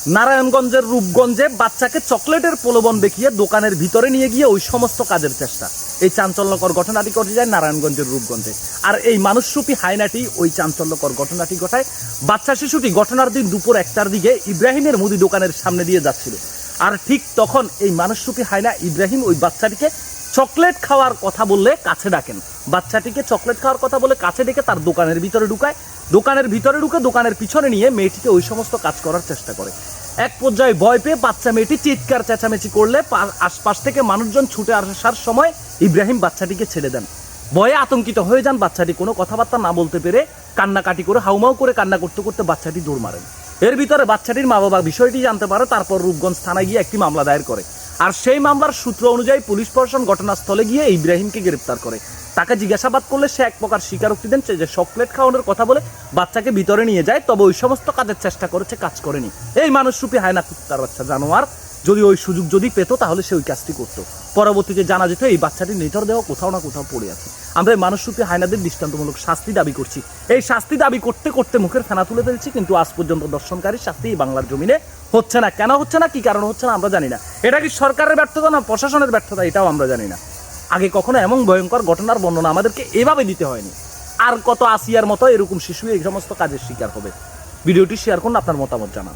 নারায়ণগঞ্জের রূপগঞ্জে বাচ্চাকে চকলেটের প্রলোভন দেখিয়ে দোকানের ভিতরে নিয়ে গিয়ে ওই সমস্ত কাজের চেষ্টা। এই চাঞ্চল্যকর ঘটনাটি ঘটে যায় নারায়ণগঞ্জের রূপগঞ্জে। আর এই মানুষরূপী হায়নাটি ওই চাঞ্চল্যকর ঘটনাটি ঘটায়। বাচ্চা শিশুটি ঘটনার দিন দুপুর 1টার দিকে ইব্রাহিমের মুদি দোকানের সামনে দিয়ে যাচ্ছিল। আর ঠিক তখন এই মানুষরূপী হায়না ইব্রাহিম ওই বাচ্চাটিকে চকলেট খাওয়ার কথা বললে কাছে ডাকেন। বাচ্চাটিকে চকলেট খাওয়ার কথা বলে কাছে ডেকে তার দোকানের ভিতরে ঢুকায়। দোকানের ভিতরে ঢুকে দোকানের পিছনে নিয়ে মেয়েটিকে ওই সমস্ত কাজ করার চেষ্টা করে। এক পর্যায়ে ভয় পেয়ে বাচ্চা মেয়েটি চিৎকার চেঁচামেচি করলে আশপাশ থেকে মানুষজন ছুটে আসার সময় ইব্রাহিম বাচ্চাটিকে ছেড়ে দেন। ভয়ে আতঙ্কিত হয়ে যান বাচ্চাটি। কোনো কথাবার্তা না বলতে পেরে কান্নাকাটি করে হাউমাউ করে কান্না করতে করতে বাচ্চাটি দৌড় মারেন। এর ভিতরে বাচ্চাটির মা বাবা বিষয়টি জানতে পারে। তারপর রূপগঞ্জ থানায় গিয়ে একটি মামলা দায়ের করে। আর সেই মামলার সূত্র অনুযায়ী পুলিশ প্রশাসন ঘটনাস্থলে গিয়ে ইব্রাহিমকে গ্রেপ্তার করে। তাকে জিজ্ঞাসাবাদ করলে সে এক প্রকার স্বীকারোক্তি দেন যে চকলেট খাওয়ানোর কথা বলে বাচ্চাকে ভিতরে নিয়ে যায়, তবে ওই সমস্ত কাজের চেষ্টা করেছে, কাজ করেনি। এই মানুষরূপী হায়না কুত্তার বাচ্চা জানোয়ার যদি ওই সুযোগ যদি পেত তাহলে সে ওই কাজটি করতো। পরবর্তীতে জানা যেত এই বাচ্চাটির নিথর দেহ কোথাও না কোথাও পড়ে আছে। আমরা এই মানুষরূপী হায়নাদের দৃষ্টান্তমূলক শাস্তি দাবি করছি। এই শাস্তি দাবি করতে করতে মুখের ফেনা তুলে ফেলছি, কিন্তু আজ পর্যন্ত দর্শনকারীর শাস্তি এই বাংলার জমিনে হচ্ছে না। কেন হচ্ছে না, কি কারণ হচ্ছে না আমরা জানি না। এটা কি সরকারের ব্যর্থতা না প্রশাসনের ব্যর্থতা, এটাও আমরা জানি না। আগে কখনো এমন ভয়ঙ্কর ঘটনার বর্ণনা আমাদেরকে এভাবে দিতে হয়নি। আর কত আসিয়ার মতো এরকম শিশু এই সমস্ত কাজের শিকার হবে। ভিডিওটি শেয়ার করুন, আপনার মতামত জানান।